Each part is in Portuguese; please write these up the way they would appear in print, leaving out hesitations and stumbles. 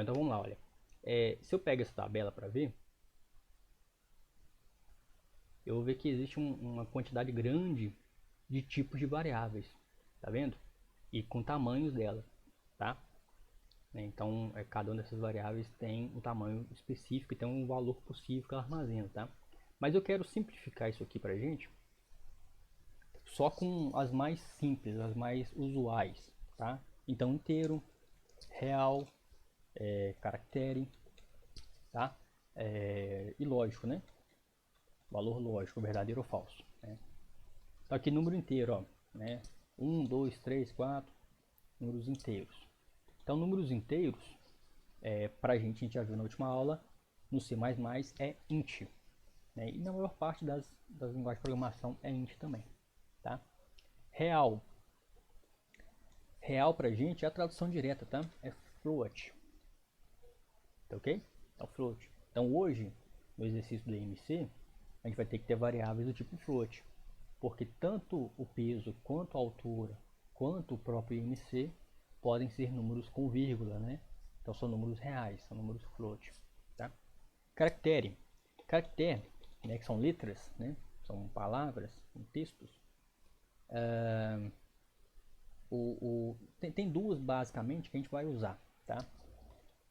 Então vamos lá, olha. Se eu pego essa tabela para ver, eu vou ver que existe uma quantidade grande de tipos de variáveis, tá vendo? E com tamanhos dela, tá? Então, cada uma dessas variáveis tem um tamanho específico e tem um valor possível que ela armazena, tá? Mas eu quero simplificar isso aqui pra gente, só com as mais simples, as mais usuais, tá? Então, inteiro, real, caractere, tá? E lógico, né? Valor lógico, verdadeiro ou falso, né? Então aqui número inteiro, ó, né? 1, 2, 3, 4, números inteiros. Então números inteiros, pra gente já viu na última aula, no C++ é int, né? E na maior parte das linguagens de programação é int também, tá? Real. Real pra gente é a tradução direta, tá? É float, tá ok? Então float. Então hoje, no exercício do EMC, a gente vai ter que ter variáveis do tipo float, porque tanto o peso quanto a altura quanto o próprio IMC podem ser números com vírgula, né? Então são números reais, são números float, tá? Caractere, caractere, né, que são letras, né? São palavras, são textos. Tem duas basicamente que a gente vai usar, tá?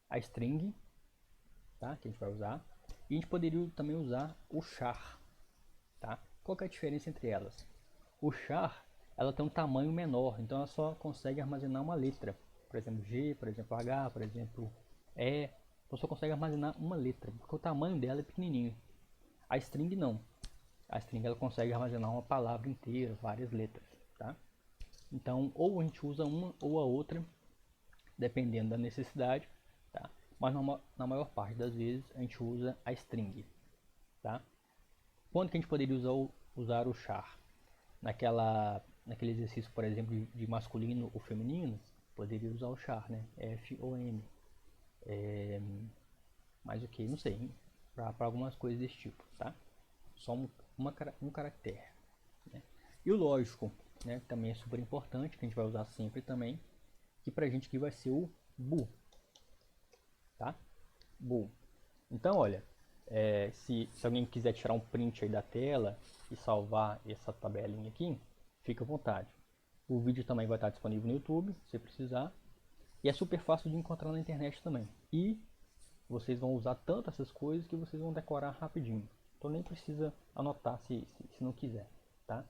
A string, tá? Que a gente vai usar, e a gente poderia também usar o char, tá? Qual que é a diferença entre elas? O char, ela tem um tamanho menor, então ela só consegue armazenar uma letra. Por exemplo, G, por exemplo, H, por exemplo, E. Então só consegue armazenar uma letra, porque o tamanho dela é pequenininho. A string não. A string ela consegue armazenar uma palavra inteira, várias letras, tá? Então, ou a gente usa uma ou a outra, dependendo da necessidade, tá? Mas na maior parte das vezes a gente usa a string, tá? Quando que a gente poderia usar o char? Naquele exercício, por exemplo, de masculino ou feminino, poderia usar o char, né? F ou M. Mas o que? Não sei. Para algumas coisas desse tipo, tá? Só um caractere. Né? E o lógico, né? Também é super importante, que a gente vai usar sempre também. Que pra gente aqui vai ser o bool, tá? Bool. Então, olha, se alguém quiser tirar um print aí da tela e salvar essa tabelinha aqui, fica à vontade. O vídeo também vai estar disponível no YouTube, se precisar. E é super fácil de encontrar na internet também. E vocês vão usar tanto essas coisas que vocês vão decorar rapidinho. Então nem precisa anotar se não quiser, tá?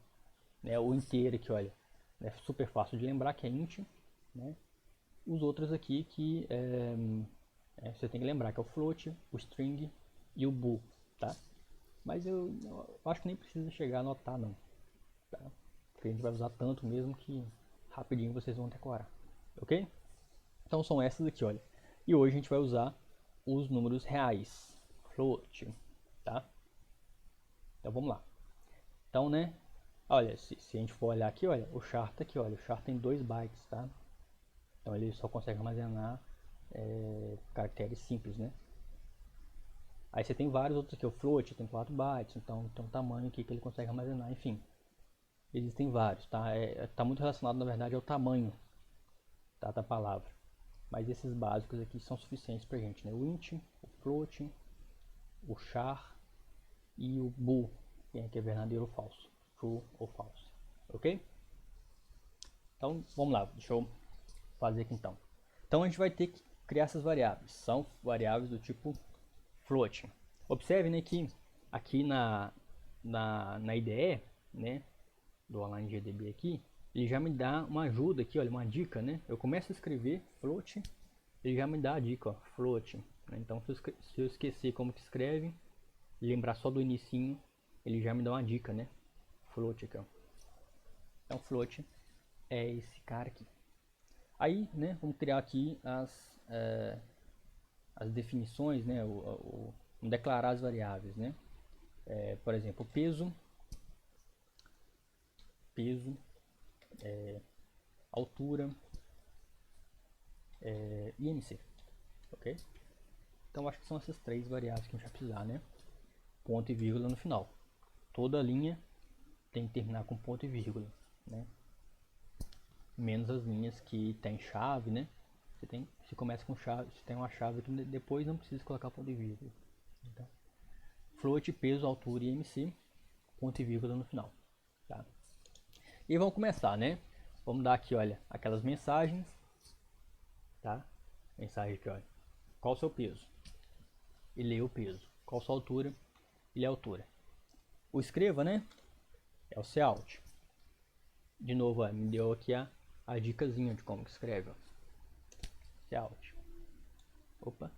O inteiro aqui, olha, é super fácil de lembrar que é int, né? Os outros aqui que você tem que lembrar que é o float, o string e o bool, tá? Mas eu acho que nem precisa chegar a anotar não, tá? Porque a gente vai usar tanto mesmo que rapidinho vocês vão decorar, ok? Então são essas aqui, olha. E hoje a gente vai usar os números reais, float, tá? Então vamos lá. Então, né? Olha, se a gente for olhar aqui, olha, o char tá aqui, olha, o char tem 2 bytes, tá? Então ele só consegue armazenar caracteres simples, né? Aí você tem vários outros aqui, o float tem 4 bytes, então tem um tamanho aqui que ele consegue armazenar, enfim. Existem vários, tá? Tá muito relacionado, na verdade, ao tamanho, tá, da palavra. Mas esses básicos aqui são suficientes pra gente, né? O int, o float, o char e o bool, que é verdadeiro ou falso, true ou false, ok? Então vamos lá, deixa eu fazer aqui então. Então a gente vai ter que criar essas variáveis, são variáveis do tipo float. Observe, né, que aqui na IDE, né, do Align GDB aqui, ele já me dá uma ajuda aqui, olha, uma dica, né? Eu começo a escrever float, ele já me dá a dica, ó, float. Né? Então se eu esquecer como que escreve, lembrar só do inicinho, ele já me dá uma dica, né? Float aqui, ó. Então float é esse cara aqui. Aí, né, vamos criar aqui as definições, né? Vamos declarar as variáveis, né? Por exemplo, peso, altura, IMC, ok? Então acho que são essas três variáveis que a gente vai precisar, né? Ponto e vírgula no final. Toda linha tem que terminar com ponto e vírgula, né? Menos as linhas que tem chave, né? Você tem se começa com chave, se tem uma chave aqui, depois não precisa colocar ponto e vírgula. Então, float, peso, altura e MC, ponto e vírgula no final. Tá? E vamos começar, né? Vamos dar aqui, olha, aquelas mensagens, tá? Mensagem aqui, olha. Qual o seu peso? E lê o peso. Qual a sua altura? E lê a altura. O escreva, né? É o Cout. De novo, ó, me deu aqui a dicasinha de como que escreve, ó. Cout. Opa.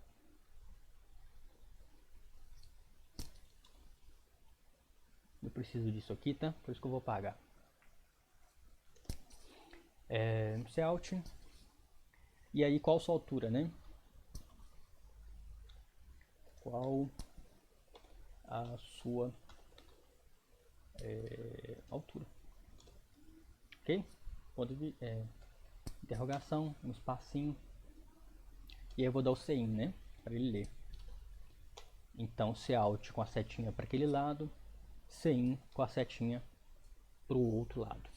Eu preciso disso aqui, tá? Por isso que eu vou pagar. Cout. E aí, qual a sua altura, né? Qual a sua altura? Ok? Ponto de interrogação, um espacinho. E aí eu vou dar o CIN, né? Para ele ler. Então, Cout com a setinha para aquele lado, CIN com a setinha para o outro lado.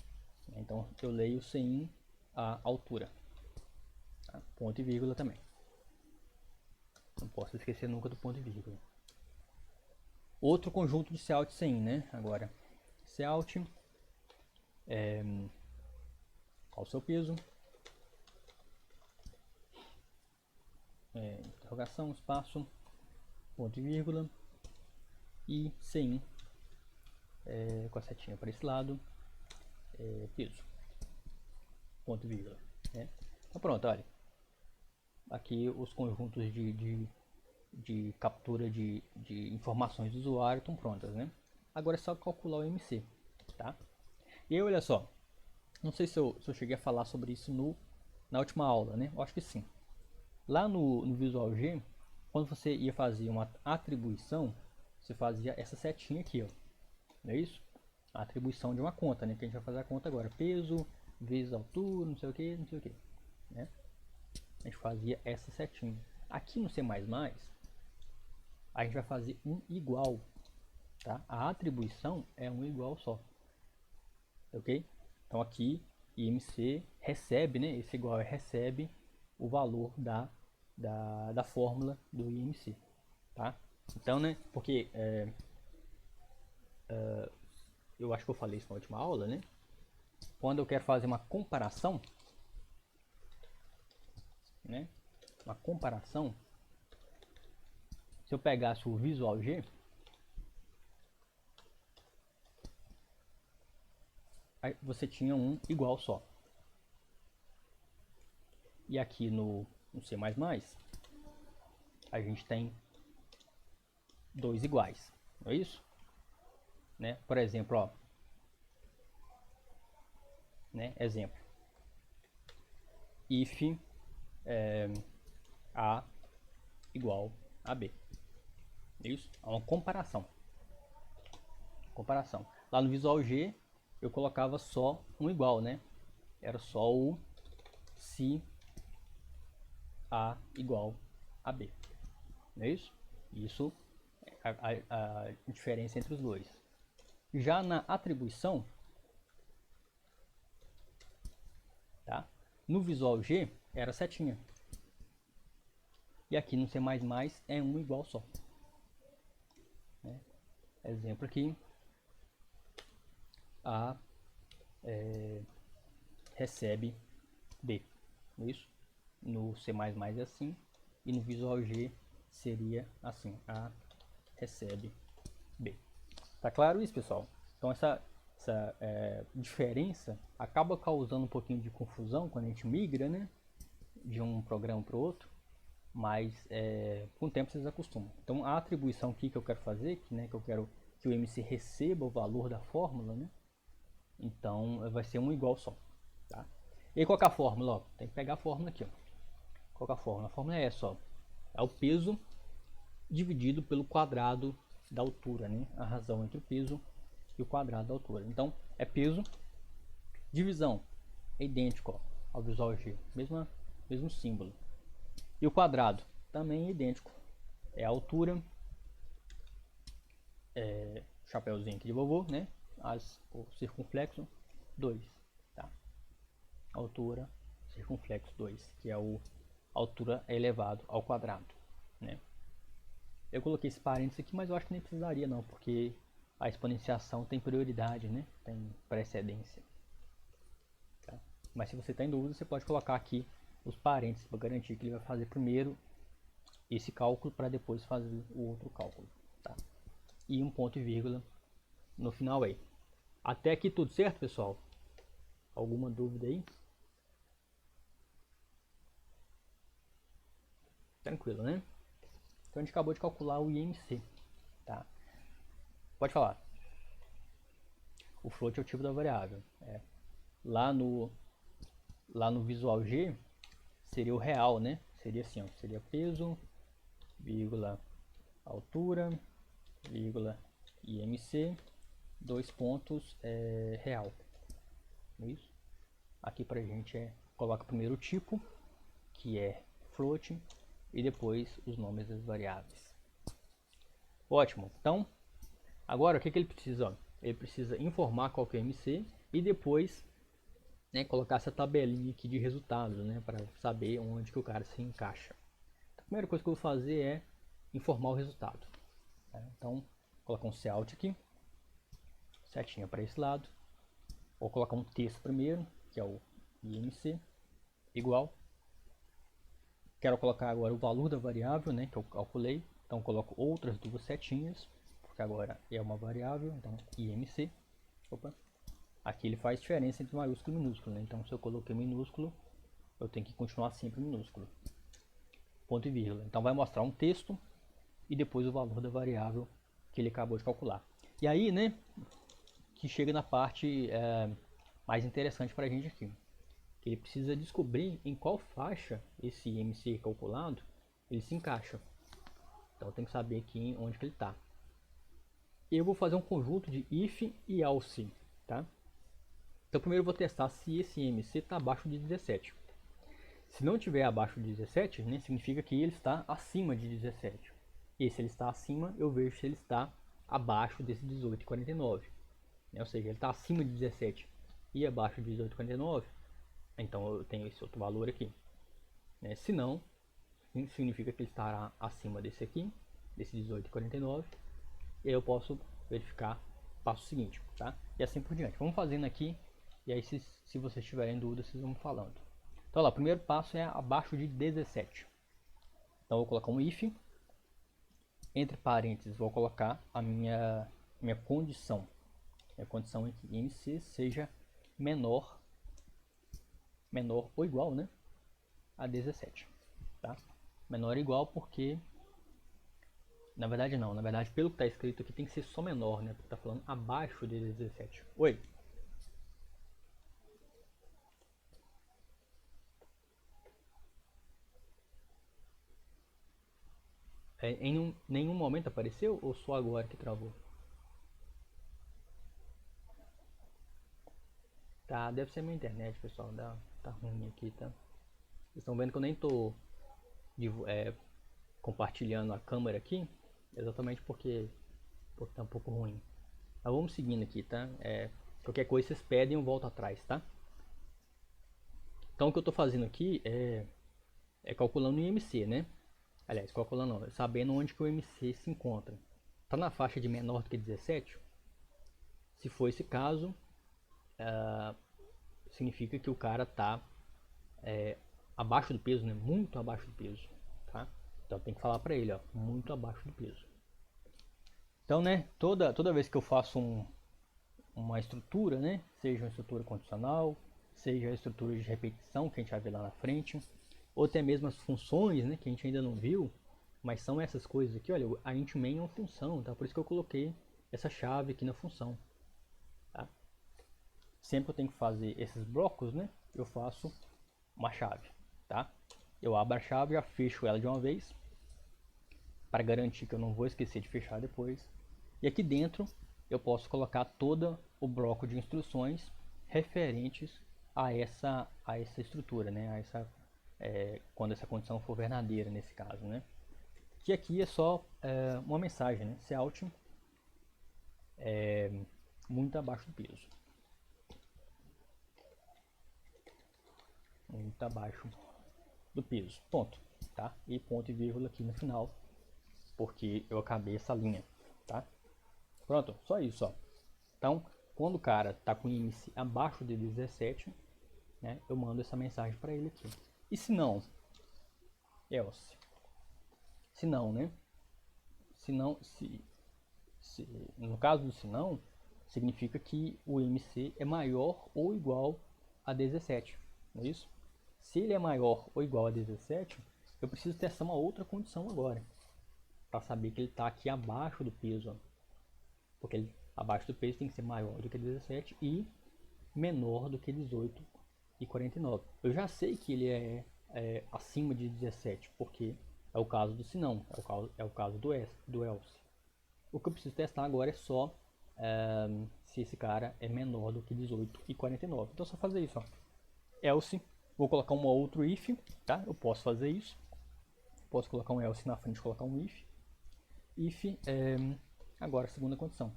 Então, eu leio CIN a altura. Tá? Ponto e vírgula também. Não posso esquecer nunca do ponto e vírgula. Outro conjunto de Cout e CIN, né? Agora, Cout, qual o seu peso? Interrogação, espaço, ponto e vírgula. E CIN, com a setinha para esse lado, peso, ponto e vírgula. Né? Então pronto, olha. Aqui os conjuntos de captura de informações do usuário estão prontas, né? Agora é só calcular o MC, tá? E aí, olha só, não sei se eu cheguei a falar sobre isso na última aula, né? Eu acho que sim. Lá no Visual G, quando você ia fazer uma atribuição, você fazia essa setinha aqui, ó. Não é isso? A atribuição de uma conta, né? Que a gente vai fazer a conta agora. Peso vezes altura, não sei o que, não sei o que, né? A gente fazia essa setinha. Aqui no C++, a gente vai fazer um igual, tá? A atribuição é um igual só, ok? Então aqui IMC recebe, né? Esse igual recebe o valor da fórmula do IMC, tá? Então, né? Porque eu acho que eu falei isso na última aula, né? Quando eu quero fazer uma comparação, né? Uma comparação, se eu pegasse o Visual G, aí você tinha um igual só. E aqui no C++, a gente tem dois iguais, não é isso? Né? Por exemplo, ó, né? Exemplo. If A igual a B. Isso é uma comparação. Comparação. Lá no Visual G eu colocava só um igual, né? Era só o se A igual a B. Não é isso? Isso é a diferença entre os dois. Já na atribuição, tá? No Visual G era setinha. E aqui no C++ é um igual só. Né? Exemplo aqui. A recebe B. Isso? No C++ é assim. E no Visual G seria assim. A recebe B. Tá claro isso, pessoal? Então essa diferença acaba causando um pouquinho de confusão quando a gente migra, né? De um programa para o outro. Mas com o tempo vocês acostumam. Então a atribuição aqui que eu quero fazer, que eu quero que o MC receba o valor da fórmula, né? Então vai ser um igual só, tá? E aí, qual que é a fórmula? Ó, tem que pegar a fórmula aqui, ó. Qual que é a fórmula? A fórmula é essa, ó. É o peso dividido pelo quadrado da altura, né? A razão entre o peso e o quadrado da altura. Então é peso, divisão é idêntico, ó, ao Visual G, mesmo símbolo. E o quadrado também é idêntico, é a altura, chapéuzinho aqui de vovô, né? O circunflexo 2, tá? Altura, circunflexo 2, que é o altura é elevado ao quadrado, né? Eu coloquei esse parênteses aqui, mas eu acho que nem precisaria não, porque a exponenciação tem prioridade, né? Tem precedência. Tá? Mas se você está em dúvida, você pode colocar aqui os parênteses para garantir que ele vai fazer primeiro esse cálculo para depois fazer o outro cálculo. Tá? E um ponto e vírgula no final aí. Até aqui tudo certo, pessoal? Alguma dúvida aí? Tranquilo, né? Então a gente acabou de calcular o IMC. Tá? Pode falar. O float é o tipo da variável. Lá no Visual G seria o real, né? Seria assim, ó, seria peso, vírgula, altura, vírgula, IMC, dois pontos, real. Isso. Aqui pra gente coloca primeiro o tipo, que é float, e depois os nomes das variáveis. Ótimo. Então, agora o que ele precisa? Ó? Ele precisa informar qual que é o IMC e depois, né, colocar essa tabelinha aqui de resultados, né, para saber onde que o cara se encaixa. A primeira coisa que eu vou fazer é informar o resultado. Né? Então, vou colocar um Cout aqui, setinha para esse lado. Vou colocar um texto primeiro, que é o IMC, igual. Quero colocar agora o valor da variável, né, que eu calculei. Então, coloco outras duas setinhas, porque agora é uma variável, então IMC. Opa. Aqui ele faz diferença entre maiúsculo e minúsculo, né? Então se eu coloquei minúsculo, eu tenho que continuar sempre minúsculo. Ponto e vírgula. Então vai mostrar um texto e depois o valor da variável que ele acabou de calcular. E aí, né, que chega na parte mais interessante para a gente aqui. Que ele precisa descobrir em qual faixa esse IMC calculado ele se encaixa. Então tem que saber aqui onde que ele está. Eu vou fazer um conjunto de if e else, tá? Então primeiro eu vou testar se esse IMC está abaixo de 17. Se não tiver abaixo de 17, né, significa que ele está acima de 17. E se ele está acima, eu vejo se ele está abaixo desse 18,49. Né? Ou seja, ele está acima de 17 e abaixo de 18,49, então eu tenho esse outro valor aqui. Né? Se não, significa que ele estará acima desse aqui, desse 18,49. E aí eu posso verificar o passo seguinte, tá? E assim por diante. Vamos fazendo aqui, e aí se vocês tiverem dúvidas, vocês vão falando. Então lá, o primeiro passo é abaixo de 17. Então eu vou colocar um if, entre parênteses vou colocar a minha condição. Minha condição é que IMC seja menor ou igual, né, a 17. Tá? Menor ou igual porque... Na verdade não, na verdade pelo que está escrito aqui tem que ser só menor, né? Porque está falando abaixo de 17. Oi! Em nenhum momento apareceu ou só agora que travou? Tá, deve ser minha internet, pessoal. Tá ruim aqui, tá? Vocês estão vendo que eu nem tô compartilhando a câmera aqui, exatamente porque tá um pouco ruim. Mas vamos seguindo aqui, tá? Qualquer coisa vocês pedem, eu volto atrás, tá? Então o que eu estou fazendo aqui é calculando o IMC, né? Aliás, calculando não, sabendo onde que o IMC se encontra. Está na faixa de menor do que 17? Se for esse caso, significa que o cara está abaixo do peso, né? Muito abaixo do peso, tá? Então tem que falar para ele, ó, muito abaixo do peso. Então, né, toda vez que eu faço uma estrutura, né, seja uma estrutura condicional, seja a estrutura de repetição, que a gente vai ver lá na frente, ou até mesmo as funções, né, que a gente ainda não viu, mas são essas coisas aqui, olha, a int main é uma função, tá? Por isso que eu coloquei essa chave aqui na função. Tá? Sempre que eu tenho que fazer esses blocos, né, eu faço uma chave, tá? Eu abro a chave e já fecho ela de uma vez, para garantir que eu não vou esquecer de fechar depois. E aqui dentro eu posso colocar todo o bloco de instruções referentes a essa estrutura, né? Quando essa condição for verdadeira nesse caso, né? Que aqui é só uma mensagem, né? Cout muito abaixo do peso. Muito abaixo do peso. Ponto, tá? E ponto e vírgula aqui no final, porque eu acabei essa linha, tá? Pronto, só isso, ó. Então, quando o cara tá com índice abaixo de 17, né, eu mando essa mensagem para ele aqui. E se não, else. Se não, né? Se não, no caso do se não, significa que o MC é maior ou igual a 17, não é isso? Se ele é maior ou igual a 17, eu preciso testar uma outra condição agora, para saber que ele está aqui abaixo do peso, ó. Porque ele, abaixo do peso tem que ser maior do que 17 e menor do que 18,49. Eu já sei que ele é acima de 17, porque é o caso do se não, é o caso do else. O que eu preciso testar agora é só se esse cara é menor do que 18,49. Então é só fazer isso, ó. Else, vou colocar um outro if, tá? Eu posso fazer isso. Posso colocar um else na frente, colocar um if. If, agora a segunda condição.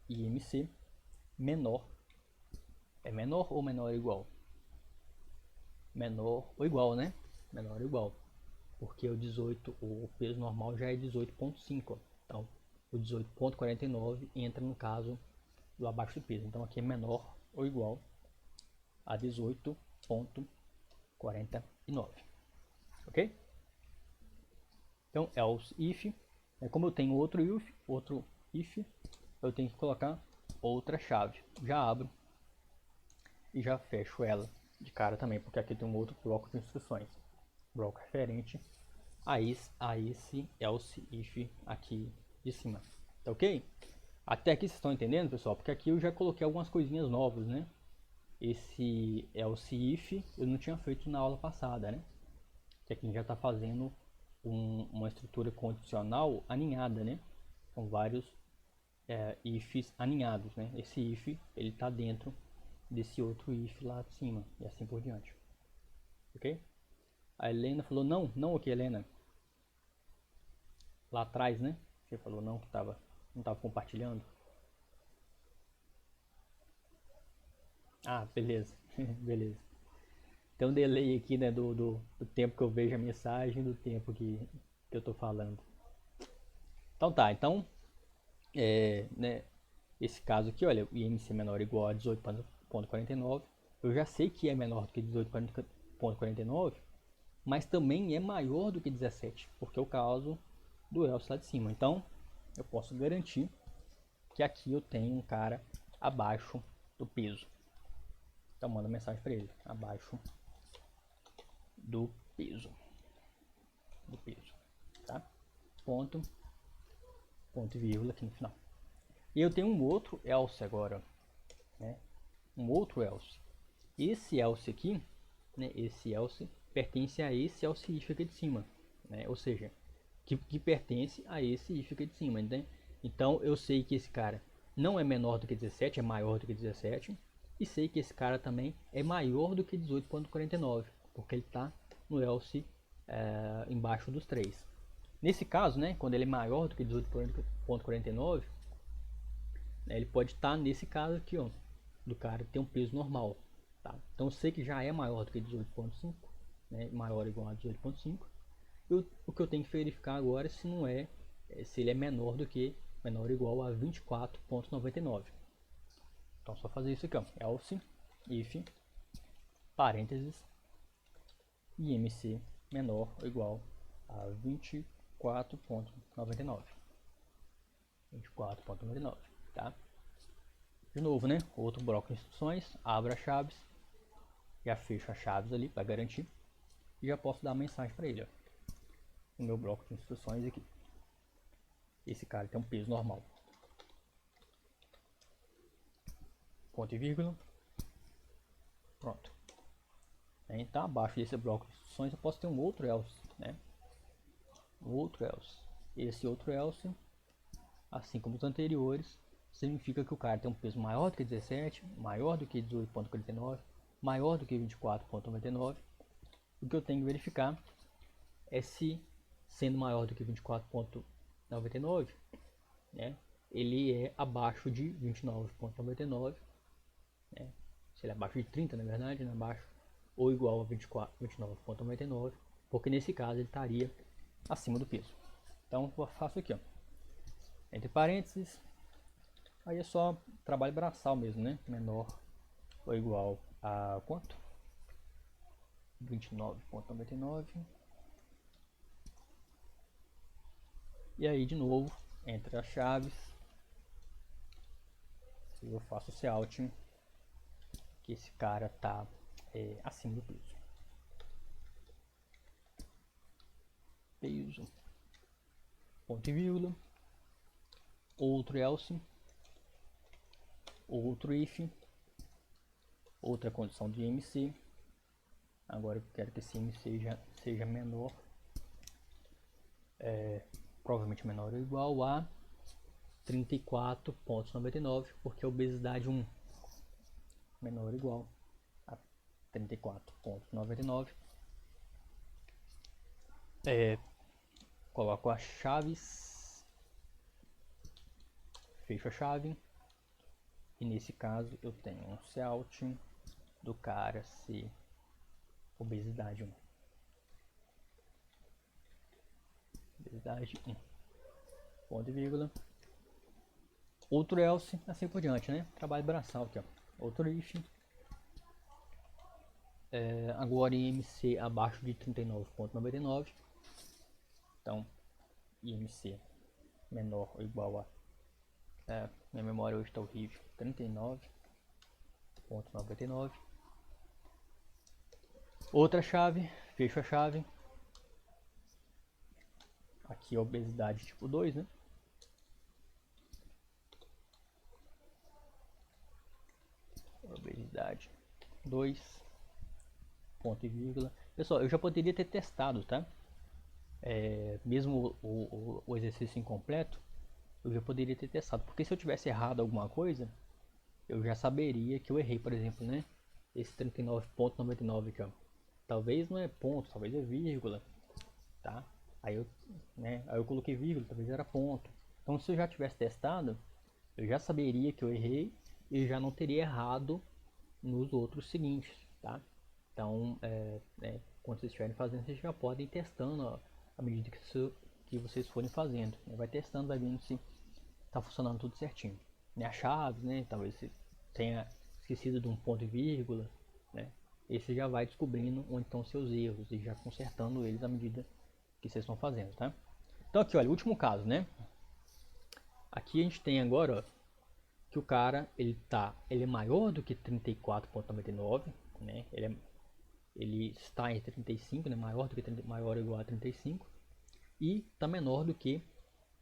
IMC menor. É menor ou menor ou igual? Menor ou igual, né? Menor ou igual. Porque o peso normal já é 18,5. Então, o 18,49 entra no caso do abaixo do peso. Então, aqui é menor ou igual a 18,49. Ok? Então, else if. Como eu tenho outro if, eu tenho que colocar outra chave. Já abro e já fecho ela de cara também, porque aqui tem um outro bloco de instruções. Bloco referente a esse else if aqui de cima. Tá ok? Até aqui vocês estão entendendo, pessoal? Porque aqui eu já coloquei algumas coisinhas novas, né? Esse else if eu não tinha feito na aula passada, né? Que aqui já está fazendo uma estrutura condicional aninhada, né? Com vários ifs aninhados, né? Esse if ele está dentro desse outro if lá de cima e assim por diante. Ok? A Helena falou não aqui, Helena. Lá atrás, né? Você falou não que não estava compartilhando. Ah, beleza, beleza. Tem um delay aqui, né, do tempo que eu vejo a mensagem do tempo que eu tô falando. Então tá, então, né, esse caso aqui, olha, o IMC menor ou igual a 18,49, eu já sei que é menor do que 18,49, mas também é maior do que 17, porque é o caso do else lá de cima. Então, eu posso garantir que aqui eu tenho um cara abaixo do peso. Então, manda mensagem para ele, abaixo do peso. Tá? Ponto e vírgula aqui no final. E eu tenho um outro else agora, né? Um outro else. Esse else aqui, né? Esse else pertence a esse else if aqui de cima, né? Ou seja, que pertence a esse if aqui de cima, né? Então eu sei que esse cara não é menor do que 17, é maior do que 17, e sei que esse cara também é maior do que 18,49, porque ele está no else embaixo dos três. Nesse caso, né, quando ele é maior do que 18,49, né, ele pode estar nesse caso aqui, ó, do cara ter um peso normal, tá? Então eu sei que já é maior do que 18,5, né, maior ou igual a 18,5. O que eu tenho que verificar agora é se não se ele é menor ou igual a 24,99. Então só fazer isso aqui, ó, else if parênteses IMC menor ou igual a 24,99. 24,99, tá? De novo, né? Outro bloco de instruções, abro as chaves, já fecho as chaves ali para garantir e já posso dar a mensagem para ele, ó. O meu bloco de instruções aqui. Esse cara tem um peso normal. Ponto e vírgula. Pronto. Então abaixo desse bloco de instruções eu posso ter um outro else, né? Um outro else. Esse outro else, assim como os anteriores, significa que o cara tem um peso maior do que 17, maior do que 18,49, maior do que 24,99. O que eu tenho que verificar é se, sendo maior do que 24,99, né, ele é abaixo de 29,99, né, se ele é abaixo de 30, na verdade, né, abaixo ou igual a 29,99, porque nesse caso ele estaria acima do peso. Então eu faço aqui, ó, entre parênteses, aí é só trabalho braçal mesmo, né? Menor ou igual a quanto? 29,99. E aí de novo, entre as chaves, eu faço o Cout, que esse cara tá acima do peso. Peso, ponto e vírgula, outro else, outro if, outra condição de MC. Agora eu quero que esse MC seja menor, provavelmente menor ou igual a 34,99, porque a obesidade 1 menor ou igual a 34,99. Coloco as chaves, fecho a chave, e nesse caso eu tenho um Cout do cara ser obesidade 1. Obesidade 1. Ponto e vírgula. Outro else, assim por diante, né? Trabalho braçal aqui, ó. Outro if. Agora IMC abaixo de 39,99. Então, IMC menor ou igual a... minha memória hoje está horrível. 39,99. Outra chave, fecho a chave. Aqui obesidade tipo 2, né? Obesidade 2, ponto e vírgula. Pessoal, eu já poderia ter testado, tá? Mesmo o exercício incompleto, eu já poderia ter testado. Porque se eu tivesse errado alguma coisa, eu já saberia que eu errei, por exemplo, né? Esse 39,99 aqui, ó. Talvez não é ponto, talvez é vírgula, tá? Aí eu coloquei vírgula, talvez era ponto. Então se eu já tivesse testado, eu já saberia que eu errei e já não teria errado nos outros seguintes, tá? Então, quando vocês estiverem fazendo, vocês já podem ir testando, ó, à medida que vocês forem fazendo. Vai testando, vai vendo se está funcionando tudo certinho. As chaves, né? Talvez você tenha esquecido de um ponto e vírgula, né? Esse já vai descobrindo onde estão seus erros e já consertando eles à medida que vocês estão fazendo, tá? Então aqui, olha, o último caso, né? Aqui a gente tem agora, ó, que o cara ele é maior do que 34,99, né? Ele está em 35, né? Maior ou igual a 35 e está menor do que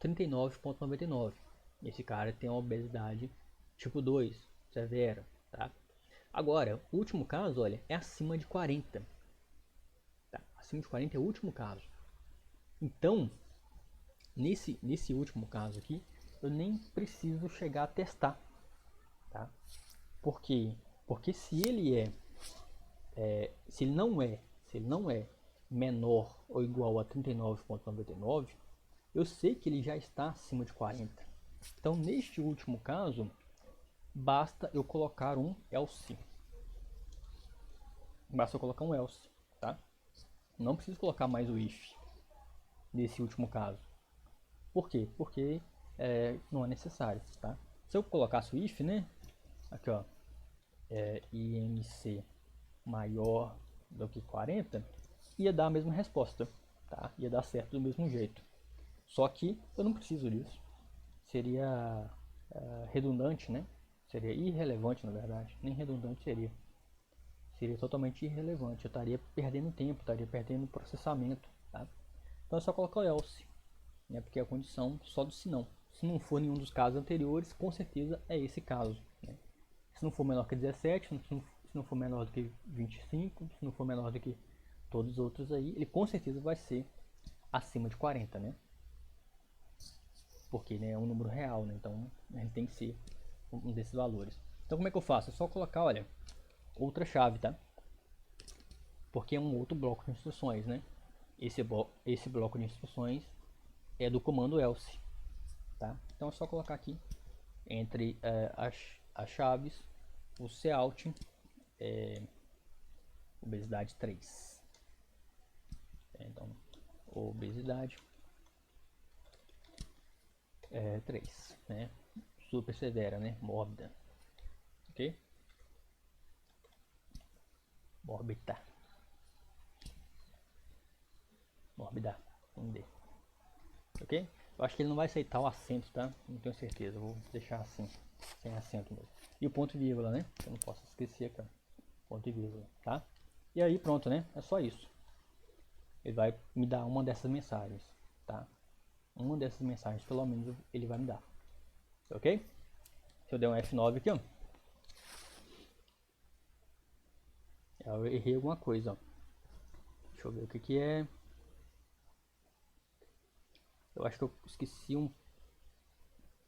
39,99. Esse cara tem uma obesidade tipo 2, severa, tá? Agora, o último caso, olha, é acima de 40. Tá? Acima de 40 é o último caso. Então, nesse último caso aqui, eu nem preciso chegar a testar, tá? Por quê? Porque se ele não é menor ou igual a 39,99, eu sei que ele já está acima de 40. Então, neste último caso, basta eu colocar um else. Basta eu colocar um else, tá? Não preciso colocar mais o if nesse último caso. Por quê? Porque não é necessário, tá? Se eu colocasse o if, né? Aqui, ó, IMC maior do que 40, ia dar a mesma resposta, tá? Ia dar certo do mesmo jeito. Só que eu não preciso disso. Seria redundante, né? Seria irrelevante, na verdade. Nem redundante seria. Seria totalmente irrelevante. Eu estaria perdendo tempo, estaria perdendo processamento, tá? Então é só colocar o else, né? Porque é a condição só do se não. Se não for nenhum dos casos anteriores, com certeza é esse caso, né? Se não for menor que 17, se não for menor do que 25, se não for menor do que todos os outros aí, ele com certeza vai ser acima de 40, né? Porque, né, é um número real, né? Então ele tem que ser um desses valores. Então como é que eu faço? É só colocar, olha, outra chave, tá? Porque é um outro bloco de instruções, né? Esse bloco de instruções é do comando else, tá? Então é só colocar aqui entre as chaves o Cout obesidade 3. Então, obesidade é 3, né? Super severa, né? Mórbida, ok? Mórbida, vamos ver, ok? Eu acho que ele não vai aceitar o acento, tá? Não tenho certeza, vou deixar assim, sem acento mesmo. E o ponto e vírgula, né? Eu não posso esquecer aqui, ó. Ponto e vírgula, tá? E aí pronto, né? É só isso. Ele vai me dar uma dessas mensagens, tá? Uma dessas mensagens, pelo menos, ele vai me dar, ok? Se eu der um F9 aqui, ó, eu errei alguma coisa, ó. Deixa eu ver o que que é. Eu acho que eu esqueci um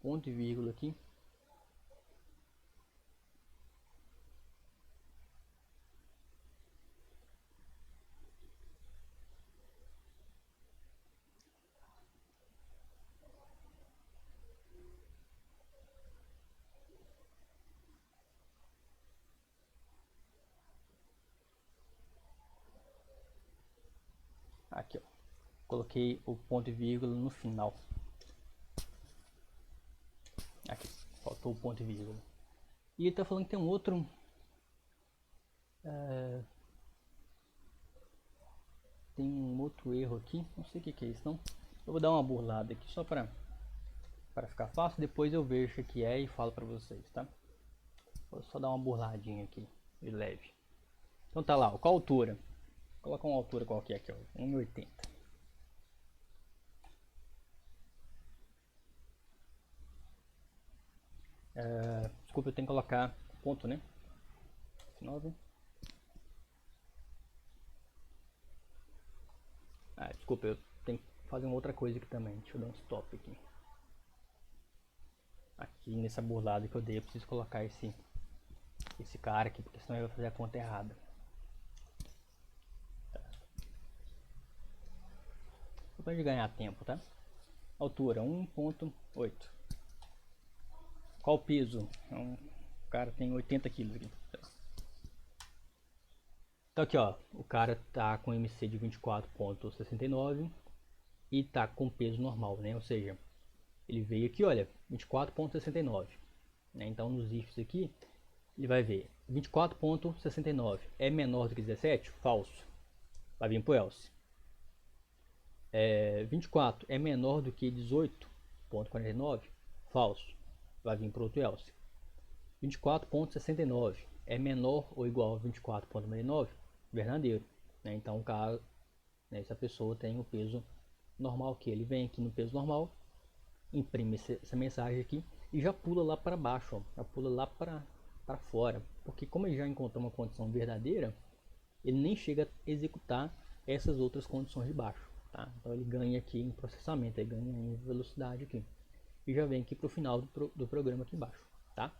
ponto e vírgula aqui. Aqui, ó. Coloquei o ponto e vírgula no final. Aqui, faltou o ponto e vírgula. E ele tá falando que tem um outro... tem um outro erro aqui. Não sei o que que é isso, não. Eu vou dar uma burlada aqui só para ficar fácil. Depois eu vejo o que é e falo para vocês, tá? Vou só dar uma burladinha aqui, de leve. Então tá lá, ó, qual a altura? Coloca uma altura qualquer aqui, ó, 1,80. Desculpa, eu tenho que colocar ponto, né? 9. Desculpa, eu tenho que fazer uma outra coisa aqui também. Deixa eu dar um stop aqui. Aqui nessa burlada que eu dei, eu preciso colocar esse cara aqui, porque senão eu vou fazer a conta errada. Tá. Só pra gente ganhar tempo, tá? Altura 1,8. Qual o peso? O cara tem 80 quilos aqui. Então aqui, ó, o cara tá com MC de 24,69 e tá com peso normal, né? Ou seja, ele veio aqui, olha, 24,69, né? Então nos ifs aqui, ele vai ver 24,69 é menor do que 17? Falso. Vai vir pro else. 24 é menor do que 18,49? Falso. Vai vir pro outro else. 24,69 é menor ou igual a 24,99? Verdadeiro, né? Então o cara, né, essa pessoa tem o peso normal, que ele vem aqui no peso normal, imprime essa mensagem aqui e já pula lá para baixo, ó, já pula lá para fora, porque como ele já encontrou uma condição verdadeira, ele nem chega a executar essas outras condições de baixo, tá? Então ele ganha aqui em processamento, ele ganha em velocidade aqui e já vem aqui para o final do programa aqui embaixo, tá?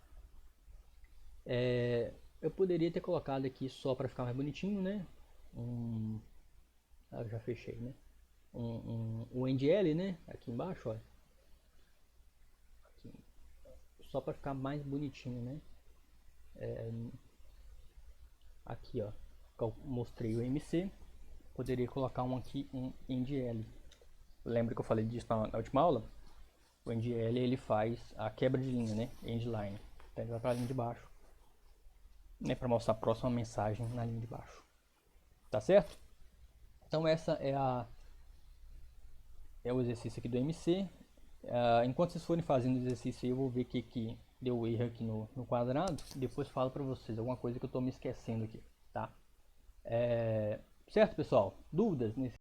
Eu poderia ter colocado aqui só para ficar mais bonitinho, né? Eu já fechei, né? O NDL, né? Aqui embaixo, olha. Aqui. Só para ficar mais bonitinho, né? Aqui, ó. Eu mostrei o MC. Poderia colocar aqui um NDL. Lembra que eu falei disso na última aula? O NDL ele faz a quebra de linha, né? Endline. Então ele vai para a linha de baixo, né, para mostrar a próxima mensagem na linha de baixo. Tá certo? Então essa é o exercício aqui do MC. Enquanto vocês forem fazendo o exercício, eu vou ver o que deu erro aqui no quadrado. Depois falo para vocês alguma coisa que eu estou me esquecendo aqui, tá? Certo, pessoal? Dúvidas nesse